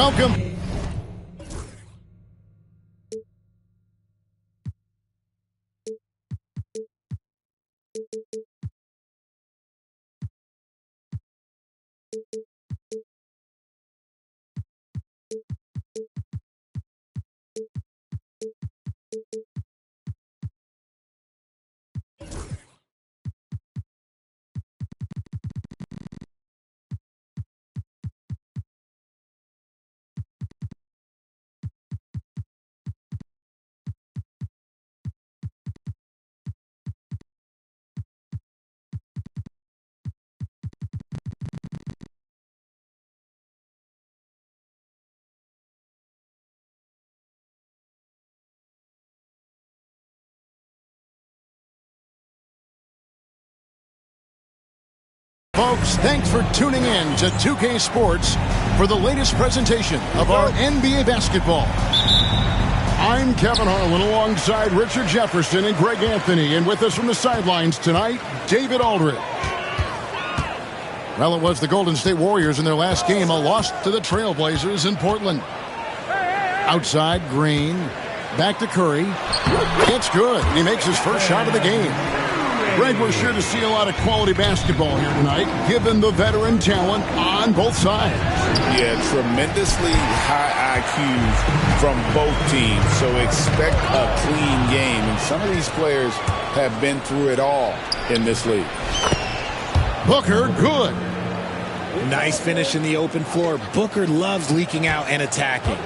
Welcome. Folks, thanks for tuning in to 2K Sports for the latest presentation of our NBA basketball. I'm Kevin Harlan alongside Richard Jefferson and Greg Anthony, and with us from the sidelines tonight, David Aldridge. Well, it was the Golden State Warriors in their last game, a loss to the Trailblazers in Portland. Outside, Green, back to Curry. It's good. He makes his first shot of the game. Greg, we're sure to see a lot of quality basketball here tonight, given the veteran talent on both sides. Yeah, tremendously high IQs from both teams, so expect a clean game. And some of these players have been through it all in this league. Booker, good. Nice finish in the open floor. Booker loves leaking out and attacking.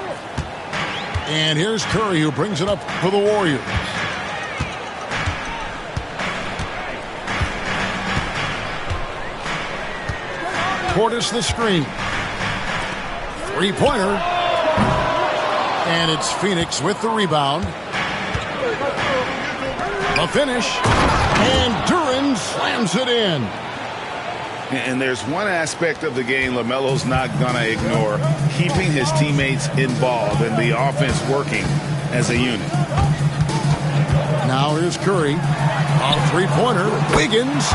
And here's Curry, who brings it up for the Warriors. Portis the screen. Three-pointer. And it's Phoenix with the rebound. The finish. And Duren slams it in. And there's one aspect of the game LaMelo's not going to ignore, keeping his teammates involved and the offense working as a unit. Now here's Curry. A three-pointer. Wiggins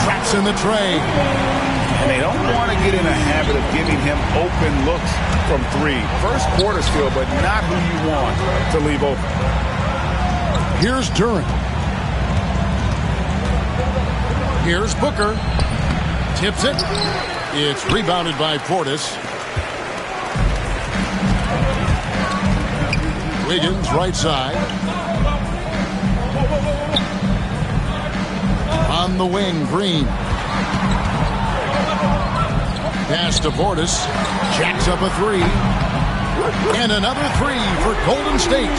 traps in the tray. And they don't want to get in a habit of giving him open looks from three. First quarter still, but not who you want to leave open. Here's Duren. Here's Booker. Tips it. It's rebounded by Portis. Wiggins, right side. On the wing, Green. Pass to Portis. Jacks up a three. And another three for Golden State.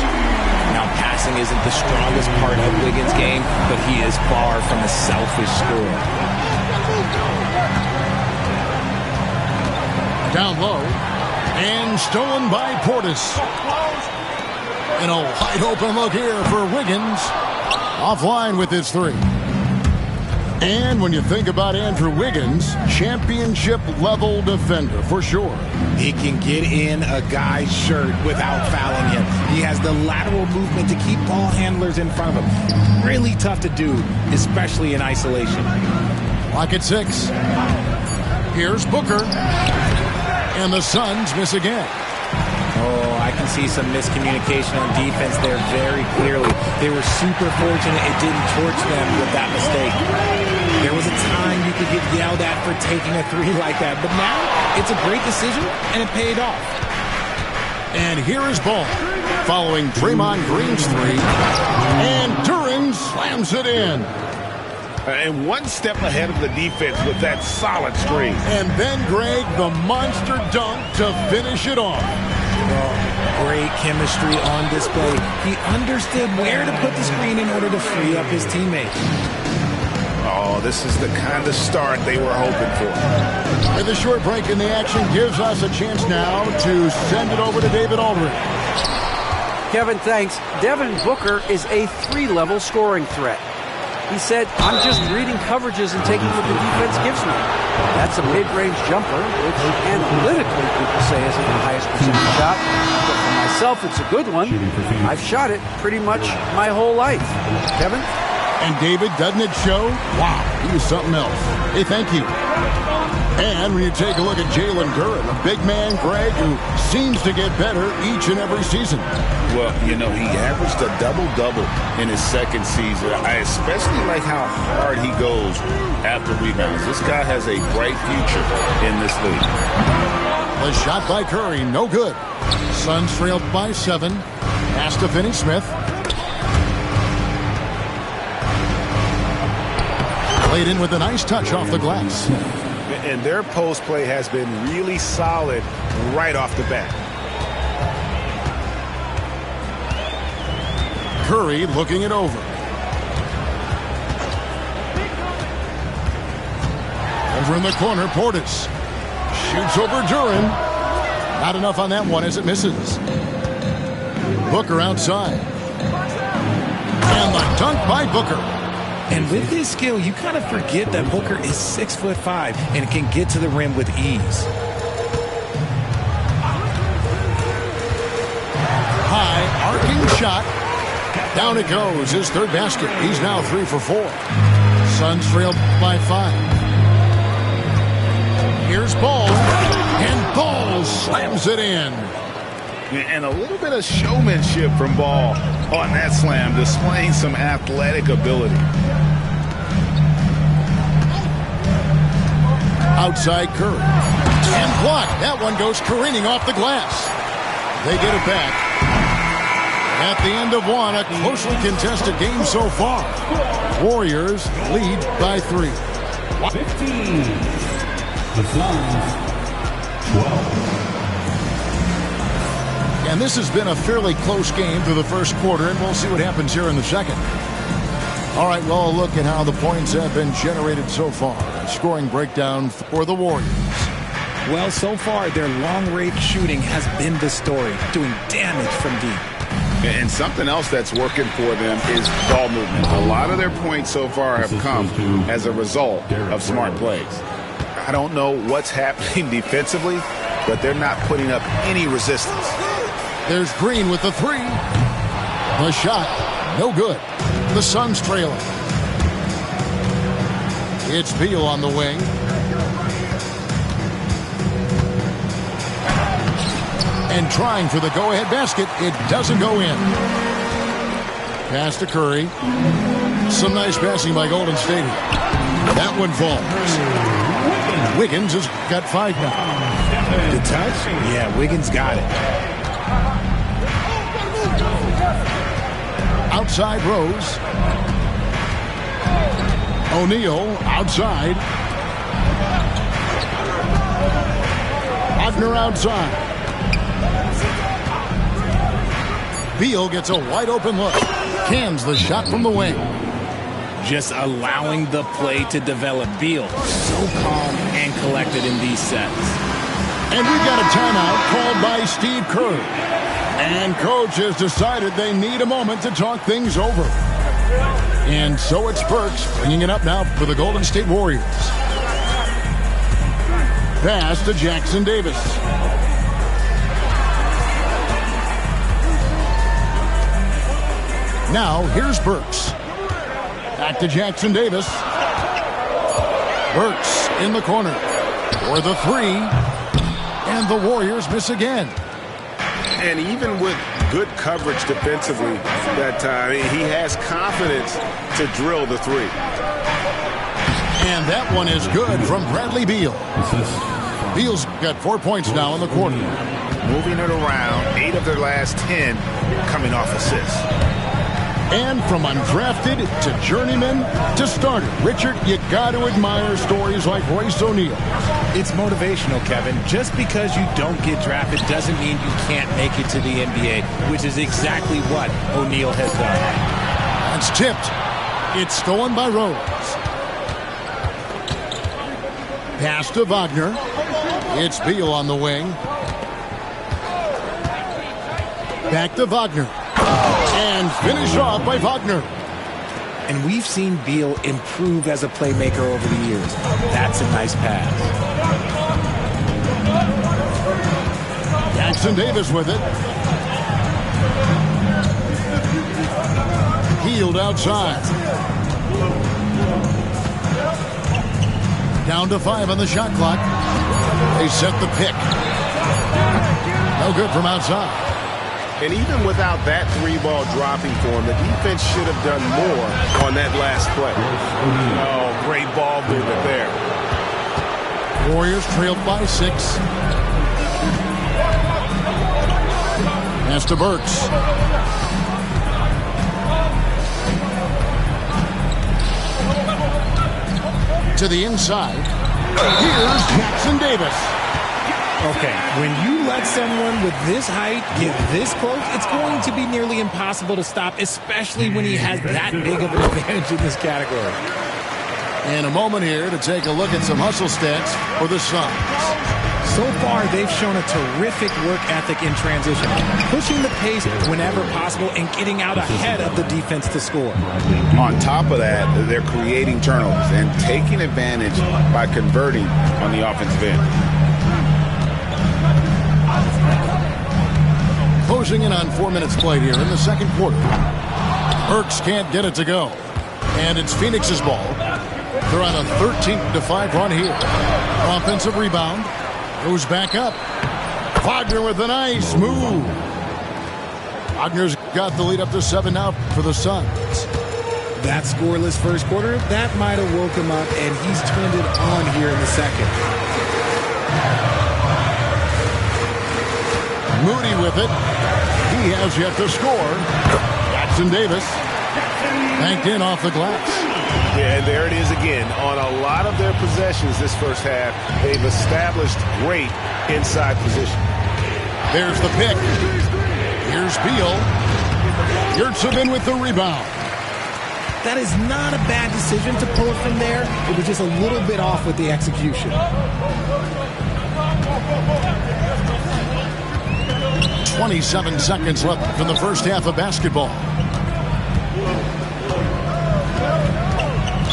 Now, passing isn't the strongest part of Wiggins' game, but he is far from a selfish scorer. Down low. And stolen by Portis. And a wide open look here for Wiggins. Offline with his three. And when you think about Andrew Wiggins, championship-level defender for sure. He can get in a guy's shirt without fouling him. He has the lateral movement to keep ball handlers in front of him. Really tough to do, especially in isolation. Clock at 6. Here's Booker. And the Suns miss again. Oh, I can see some miscommunication on defense there very clearly. They were super fortunate it didn't torch them with that mistake. There was a time you could get yelled at for taking a three like that, but now it's a great decision, and it paid off. And here is Ball, following Draymond Green's three. And Duren and slams it in. And one step ahead of the defense with that solid screen. And then, Greg, the monster dunk to finish it off. Well, great chemistry on display. He understood where to put the screen in order to free up his teammates. Oh, this is the kind of start they were hoping for. And the short break in the action gives us a chance now to send it over to David Aldridge. Kevin, thanks. Devin Booker is a 3-level scoring threat. He said, I'm just reading coverages and taking what the defense gives me. That's a mid-range jumper, which analytically people say isn't the highest percentage shot. But for myself, it's a good one. I've shot it pretty much my whole life. Kevin? And David, doesn't it show? Wow, he was something else. Hey, thank you. And when you take a look at Jalen Duren, a big man, Greg, who seems to get better each and every season. Well, you know, he averaged a double-double in his second season. I especially like how hard he goes after rebounds. This guy has a bright future in this league. The shot by Curry, no good. Suns trailed by 7. Pass to Finney-Smith. Played in with a nice touch off the glass. And their post play has been really solid right off the bat. Curry looking it over. Over in the corner, Portis. Shoots over Duren. Not enough on that one as it misses. Booker outside. And the dunk by Booker. And with his skill, you kind of forget that Booker is 6'5" and can get to the rim with ease. High, arcing shot. Down it goes, his third basket. He's now 3 for 4. Suns trailed by 5. Here's Ball. And Ball slams it in. And a little bit of showmanship from Ball on that slam, displaying some athletic ability. Outside Curry. And blocked. That one goes careening off the glass. They get it back. At the end of one, a closely contested game so far. Warriors lead by 3. 15. The Suns, 12. And this has been a fairly close game through the first quarter, and we'll see what happens here in the second. All right, well, a look at how the points have been generated so far. A scoring breakdown for the Warriors. Well, so far, their long-range shooting has been the story, doing damage from deep. And something else that's working for them is ball movement. A lot of their points so far have come as a result of smart plays. I don't know what's happening defensively, but they're not putting up any resistance. There's Green with the 3. The shot, no good. The Suns trailing. It's Beal on the wing. And trying for the go-ahead basket. It doesn't go in. Pass to Curry. Some nice passing by Golden State. That one falls. Wiggins has got 5 now. The touch? Yeah, Wiggins got it. Outside Rose. O'Neal outside. Wagner outside. Beal gets a wide open look. Cans the shot from the wing. Just allowing the play to develop. Beal, so calm and collected in these sets. And we've got a timeout called by Steve Kerr. And coach has decided they need a moment to talk things over. And so it's Burks bringing it up now for the Golden State Warriors. Pass to Jackson Davis. Now here's Burks. Back to Jackson Davis. Burks in the corner for the 3. And the Warriors miss again. And even with good coverage defensively that time, he has confidence to drill the 3. And that one is good from Bradley Beal. Beal's got 4 points now in the quarter. Moving it around, 8 of their last 10 coming off assists. And from undrafted to journeyman to starter, Richard, you got to admire stories like Royce O'Neal. It's motivational, Kevin. Just because you don't get drafted doesn't mean you can't make it to the NBA, which is exactly what O'Neal has done. It's tipped. It's stolen by Rose. Pass to Wagner. It's Beal on the wing. Back to Wagner. And finished off by Wagner. And we've seen Beal improve as a playmaker over the years. That's a nice pass. Jackson Davis with it. Healed outside. Down to 5 on the shot clock. They set the pick. No good from outside. And even without that 3-ball dropping for him, the defense should have done more on that last play. Oh, great ball movement there. Warriors trailed by 6. Pass to Burks. To the inside. Here's Jackson Davis. Okay, when you let someone with this height get this close, it's going to be nearly impossible to stop, especially when he has that big of an advantage in this category. And a moment here to take a look at some hustle stats for the Suns. So far, they've shown a terrific work ethic in transition, pushing the pace whenever possible and getting out ahead of the defense to score. On top of that, they're creating turnovers and taking advantage by converting on the offensive end. Closing in on 4 minutes played here in the second quarter. Burks can't get it to go. And it's Phoenix's ball. They're on a 13-5 run here. Offensive rebound. Goes back up. Wagner with a nice move. Wagner's got the lead up to 7 now for the Suns. That scoreless first quarter, that might have woke him up, and he's turned it on here in the second. Moody with it. He has yet to score. Jackson Davis banked in off the glass. Yeah, and there it is again. On a lot of their possessions this first half, they've established great inside position. There's the pick. Here's Beal. Yurtseven with the rebound. That is not a bad decision to pull it from there. It was just a little bit off with the execution. 27 seconds left in the first half of basketball.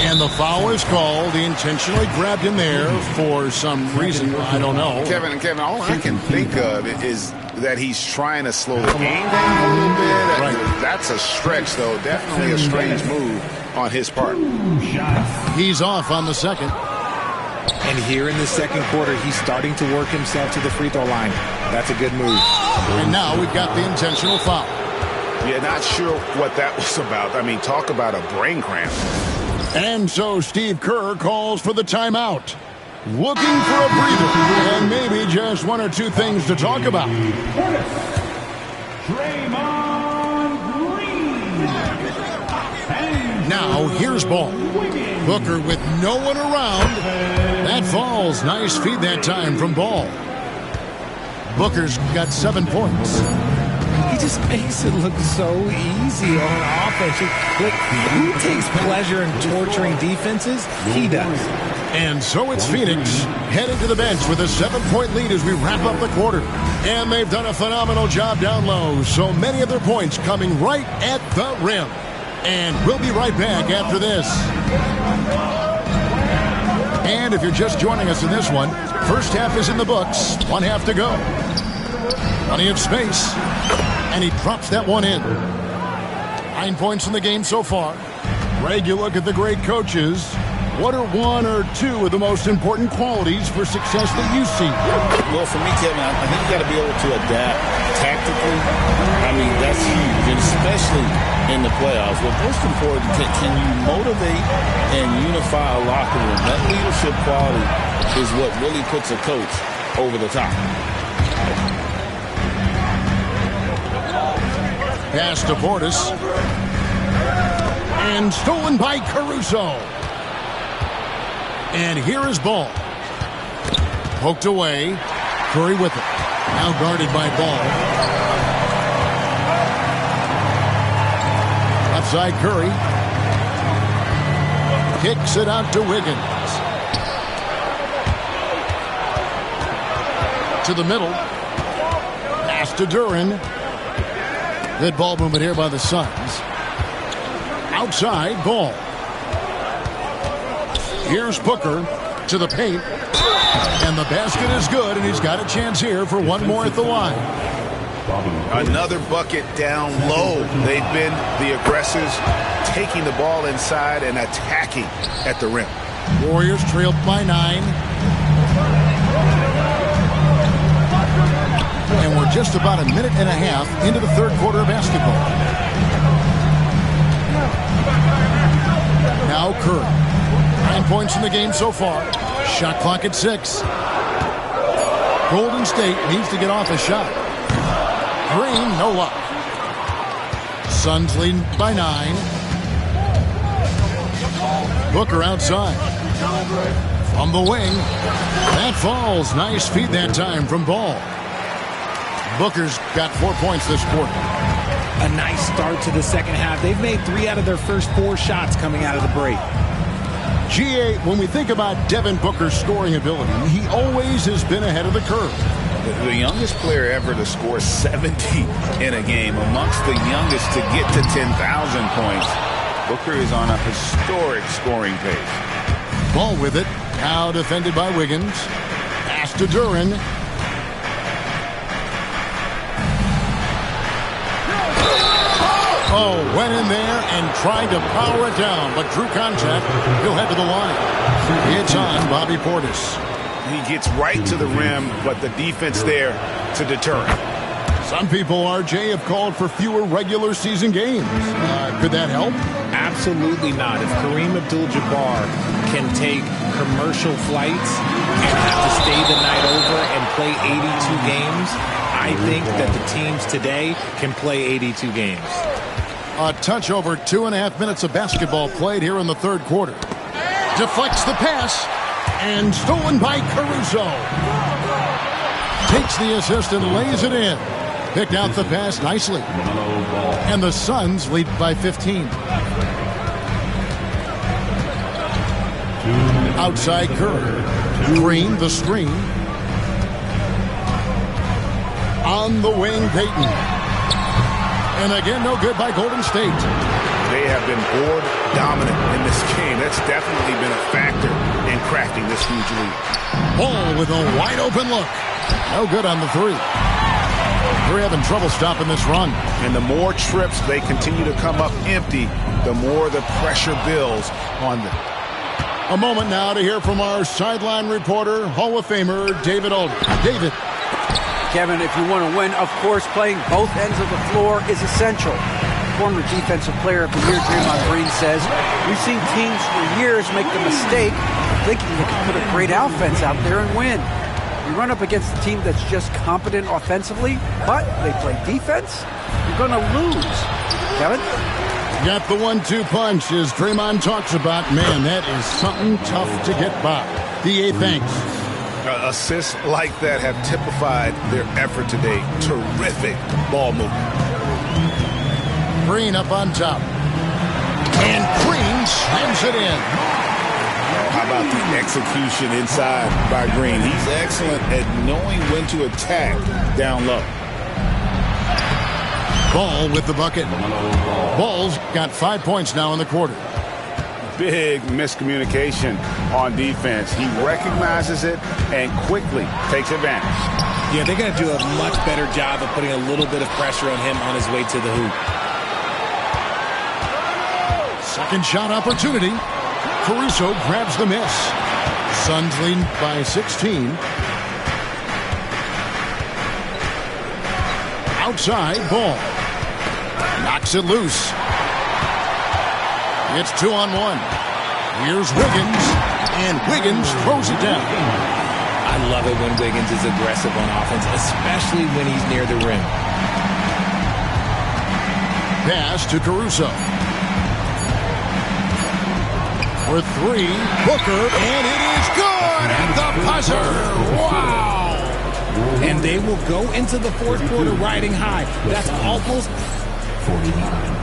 And the foul is called. He intentionally grabbed him there for some reason. I don't know. Kevin, all I can think of is that he's trying to slow the game down a little bit. Right. That's a stretch, though. Definitely a strange move on his part. He's off on the second. And here in the second quarter, he's starting to work himself to the free throw line. That's a good move. And now we've got the intentional foul. Yeah, not sure what that was about. I mean, talk about a brain cramp. And so Steve Kerr calls for the timeout. Looking for a breather and maybe just 1 or 2 things to talk about. Now here's ball. Booker with no one around. That falls. Nice feed that time from Ball. Booker's got 7 points. He just makes it look so easy on offense. Look, who takes pleasure in torturing defenses? He does. And so it's Phoenix heading to the bench with a 7-point lead as we wrap up the quarter. And they've done a phenomenal job down low. So many of their points coming right at the rim. And we'll be right back after this. And if you're just joining us in this one, first half is in the books. 1 half to go. Plenty of space. And he drops that one in. 9 points in the game so far. Greg, you look at the great coaches. What are 1 or 2 of the most important qualities for success that you see? Well, for me, Kevin, I think you got to be able to adapt tactically. I mean, that's huge, and especially in the playoffs. But most important, can you motivate and unify a locker room? That leadership quality is what really puts a coach over the top. Pass to Portis. And stolen by Caruso. And here is Ball. Poked away. Curry with it. Now guarded by Ball. Left side Curry. Kicks it out to Wiggins. To the middle. Pass to Duren. Good ball movement here by the Suns. Outside, Ball. Here's Booker to the paint. And the basket is good, and he's got a chance here for one more at the line. Another bucket down low. They've been the aggressors, taking the ball inside and attacking at the rim. Warriors trailed by 9. And we're just about a minute and a half into the third quarter of basketball. Now Curry. 9 points in the game so far. Shot clock at 6. Golden State needs to get off a shot. Green, no luck. Suns leading by 9. Booker outside. From the wing. That falls. Nice feed that time from Ball. Booker's got 4 points this quarter. A nice start to the second half. They've made 3 out of their first 4 shots coming out of the break. GA, when we think about Devin Booker's scoring ability, he always has been ahead of the curve. The youngest player ever to score 70 in a game, amongst the youngest to get to 10,000 points. Booker is on a historic scoring pace. Ball with it. Now defended by Wiggins. Pass to Duren. Oh, went in there and tried to power it down, but drew contact. He'll head to the line. It's on Bobby Portis. He gets right to the rim, but the defense there to deter him. Some people, RJ, have called for fewer regular season games. Could that help? Absolutely not. If Kareem Abdul-Jabbar can take commercial flights and have to stay the night over and play 82 games, I think that the teams today can play 82 games. A touch over 2.5 minutes of basketball played here in the third quarter. Deflects the pass and stolen by Caruso. Takes the assist and lays it in. Picked out the pass nicely. And the Suns lead by 15. Outside Curry. Green the screen. On the wing, Payton. And again, no good by Golden State. They have been board dominant in this game. That's definitely been a factor in crafting this huge lead. Ball with a wide open look. No good on the 3. They're having trouble stopping this run. And the more trips they continue to come up empty, the more the pressure builds on them. A moment now to hear from our sideline reporter, Hall of Famer David Aldridge. David. Kevin, if you want to win, of course, playing both ends of the floor is essential. Former Defensive Player of the Year Draymond Green says, we've seen teams for years make the mistake of thinking they can put a great offense out there and win. You run up against a team that's just competent offensively, but they play defense, you're going to lose. Kevin? Got the 1-2 punch as Draymond talks about. Man, that is something tough to get by. DA, thanks. Assists like that have typified their effort today. Terrific ball movement. Green up on top. And Green slams it in. How about the execution inside by Green? He's excellent at knowing when to attack down low. Ball with the bucket. Ball's got 5 points now in the quarter. Big miscommunication on defense. He recognizes it and quickly takes advantage. Yeah, they're going to do a much better job of putting a little bit of pressure on him on his way to the hoop. Second shot opportunity. Caruso grabs the miss. Suns lead by 16. Outside, Ball. Knocks it loose. It's 2-on-1. Here's Wiggins, and Wiggins throws it down. I love it when Wiggins is aggressive on offense, especially when he's near the rim. Pass to Caruso. for three. Booker, and it is good at the buzzer. Wow! And they will go into the fourth quarter riding high. That's almost 49.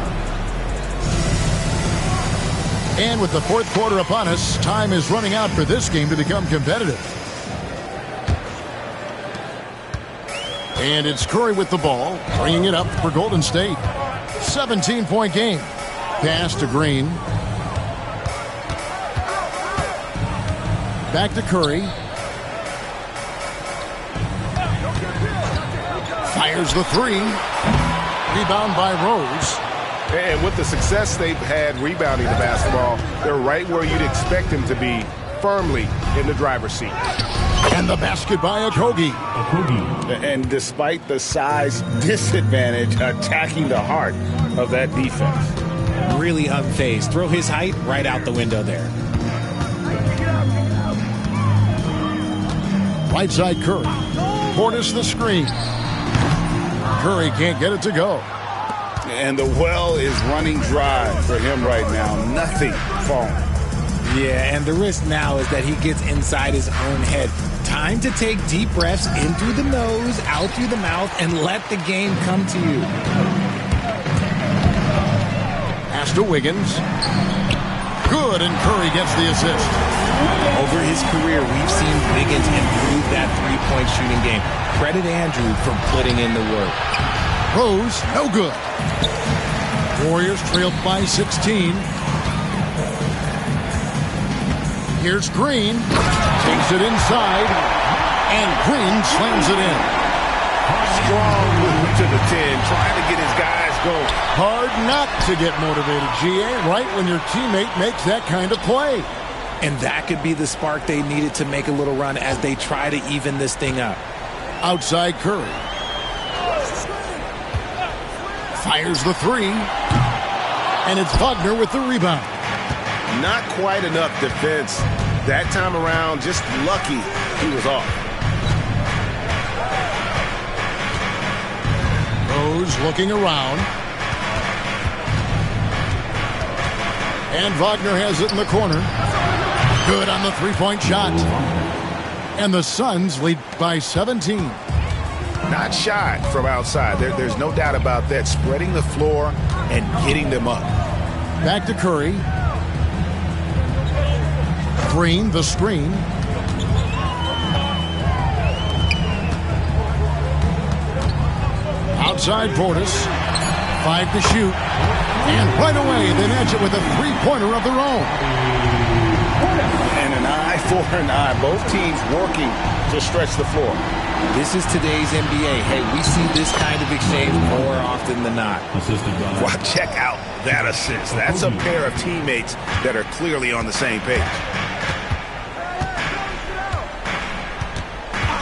And with the fourth quarter upon us, time is running out for this game to become competitive. And it's Curry with the ball, bringing it up for Golden State. 17-point game. Pass to Green. Back to Curry. Fires the three. Rebound by Rose. And with the success they've had rebounding the basketball, they're right where you'd expect them to be, firmly in the driver's seat. And the basket by Okogie. And despite the size disadvantage, attacking the heart of that defense. really unfazed. Throw his height right out the window there. Right side Curry. Portis the screen. Curry can't get it to go. And the well is running dry for him right now. Nothing falling. Yeah, and the risk now is that he gets inside his own head. Time to take deep breaths in through the nose, out through the mouth, and let the game come to you. Pass to Wiggins. Good, and Curry gets the assist. Over his career, we've seen Wiggins improve that three-point shooting game. Credit Andrew for putting in the work. Rose, no good. Warriors trailed by 16. Here's Green. Takes it inside. And Green slams it in. Strong move to the 10, trying to get his guys going. Hard not to get motivated, GA, right when your teammate makes that kind of play. And that could be the spark they needed to make a little run as they try to even this thing up. Outside Curry. Fires the three. And it's Wagner with the rebound. Not quite enough defense. That time around, just lucky he was off. Rose looking around. And Wagner has it in the corner. Good on the three-point shot. And the Suns lead by 17. Not shy from outside. There's no doubt about that. Spreading the floor and getting them up. Back to Curry. Green, the screen. Outside Portis. 5 to shoot. And right away, they match it with a three-pointer of their own. And an eye for an eye. Both teams working to stretch the floor. This is today's NBA. Hey, we see this kind of exchange more often than not. Well, check out that assist. That's a pair of teammates that are clearly on the same page.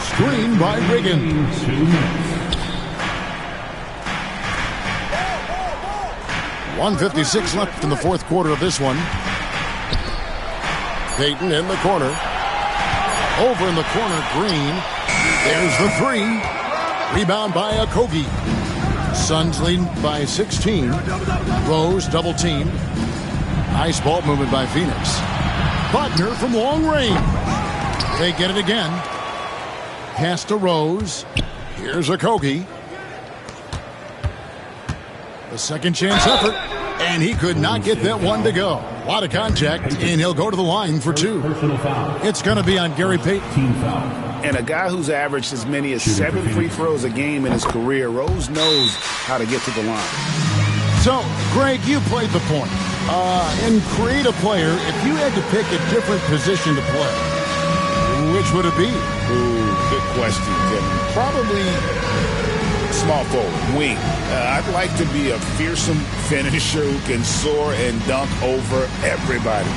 Screen by Wiggins. 1:56 left in the fourth quarter of this one. Payton in the corner. Over in the corner, Green. There's the three. Rebound by Okogie. Suns lead by 16. Rose double team. Nice ball movement by Phoenix. Wagner from long range. They get it again. Pass to Rose. Here's Okogie. The second chance effort. And he could not get that one to go. A lot of contact, and he'll go to the line for two. It's going to be on Gary Payton. And a guy who's averaged as many as 7 free throws a game in his career, Rose knows how to get to the line. So, Greg, you played the point. In Create a Player, if you had to pick a different position to play, which would it be? Ooh, good question, Kevin. Probably small forward, wing. I'd like to be a fearsome finisher who can soar and dunk over everybody.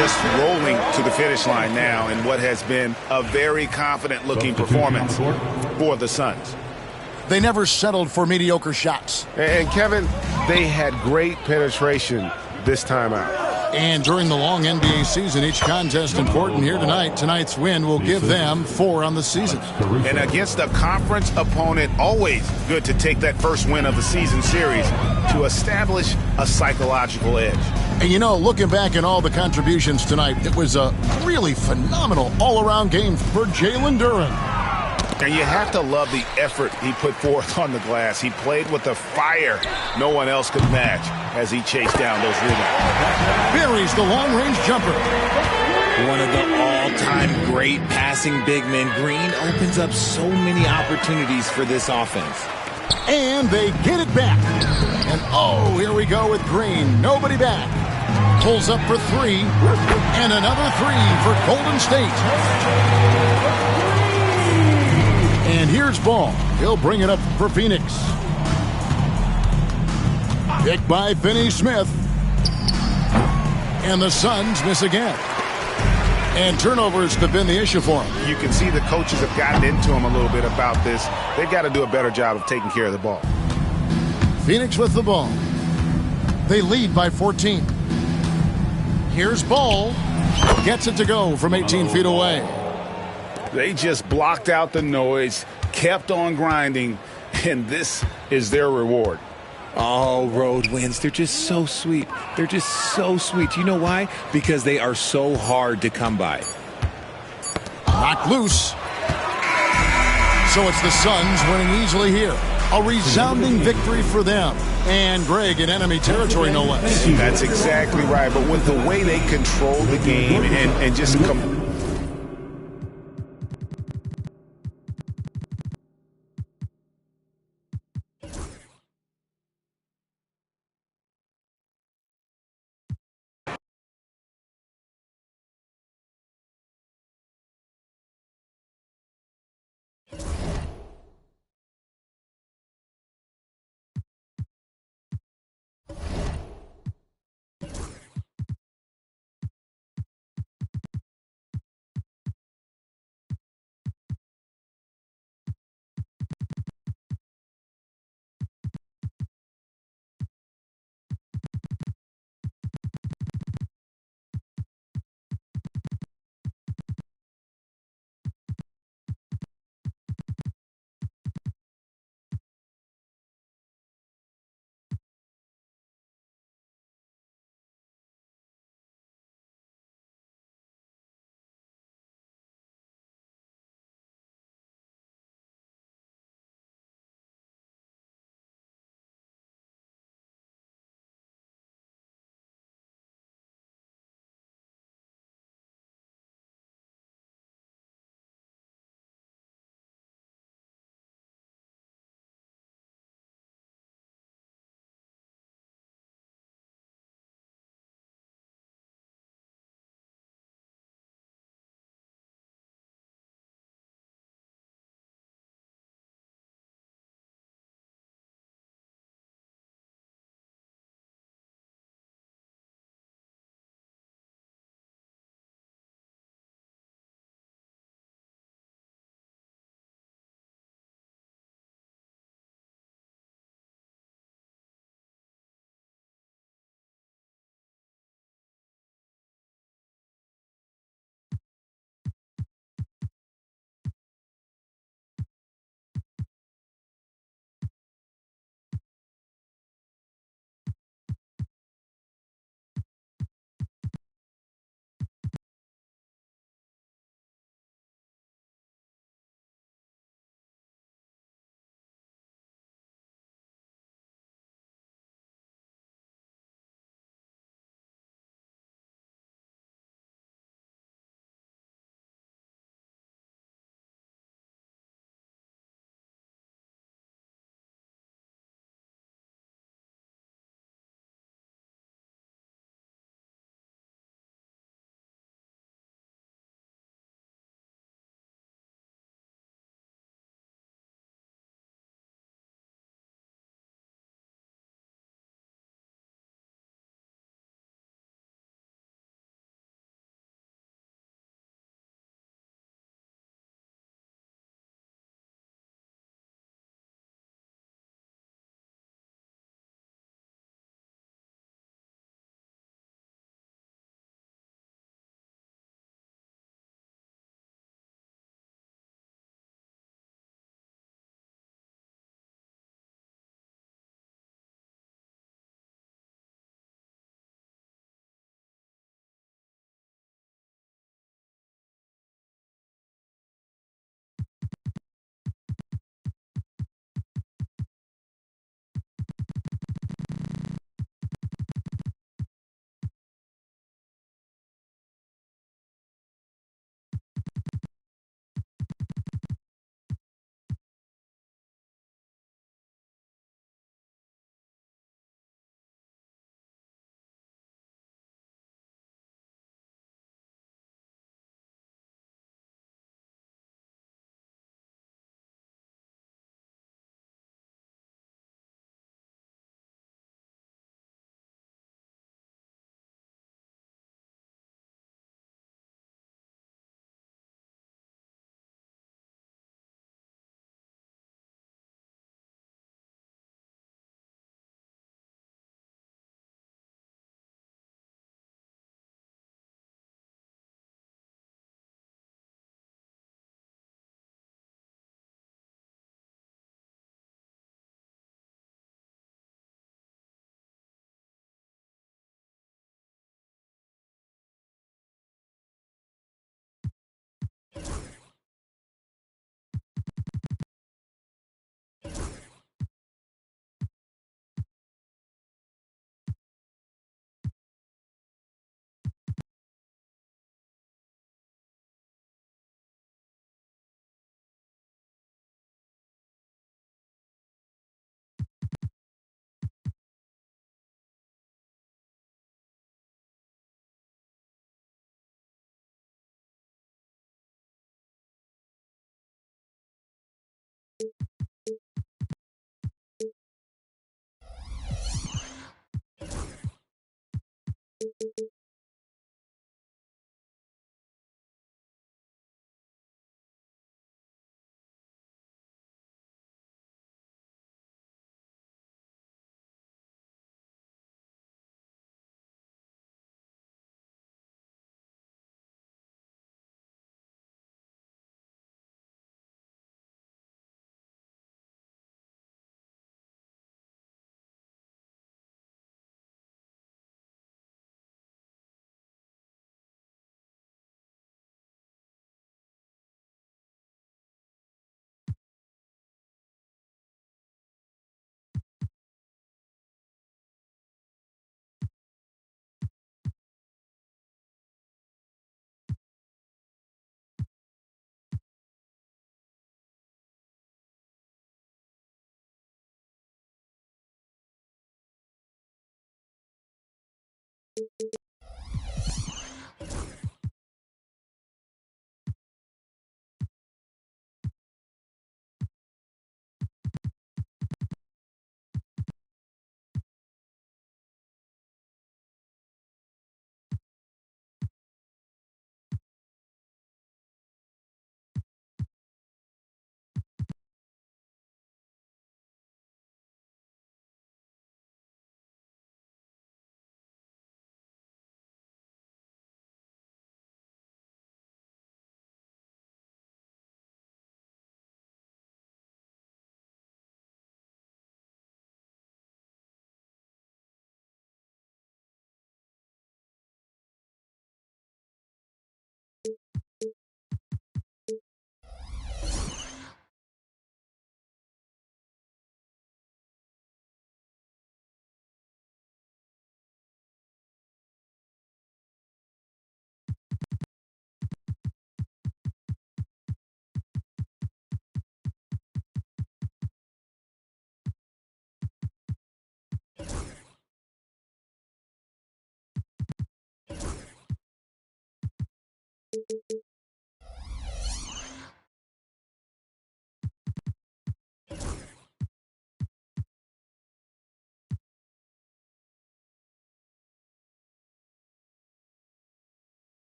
just rolling to the finish line now in what has been a very confident-looking performance for the Suns. They never settled for mediocre shots. And Kevin, they had great penetration this time out. And during the long NBA season, each contest important here tonight. Tonight's win will give them 4 on the season. And against a conference opponent, always good to take that first win of the season series to establish a psychological edge. And you know, looking back at all the contributions tonight, it was a really phenomenal all-around game for Jalen Duren. And you have to love the effort he put forth on the glass. He played with a fire no one else could match as he chased down those rebounds. Buries the long-range jumper. One of the all-time great passing big men. Green opens up so many opportunities for this offense. And they get it back. And oh, here we go with Green. Nobody back. Pulls up for 3. And another 3 for Golden State. And here's Ball. He'll bring it up for Phoenix. Picked by Finney Smith. And the Suns miss again. And turnovers have been the issue for him. You can see the coaches have gotten into him a little bit about this. They've got to do a better job of taking care of the ball. Phoenix with the ball. They lead by 14. Here's Ball. Gets it to go from 18 feet away. They just blocked out the noise, kept on grinding, and this is their reward. Oh, road wins. They're just so sweet. They're just so sweet. You know why? Because they are so hard to come by. Knocked loose. So it's the Suns winning easily here. A resounding victory for them. And Greg in enemy territory, no less. That's exactly right. But with the way they control the game and just come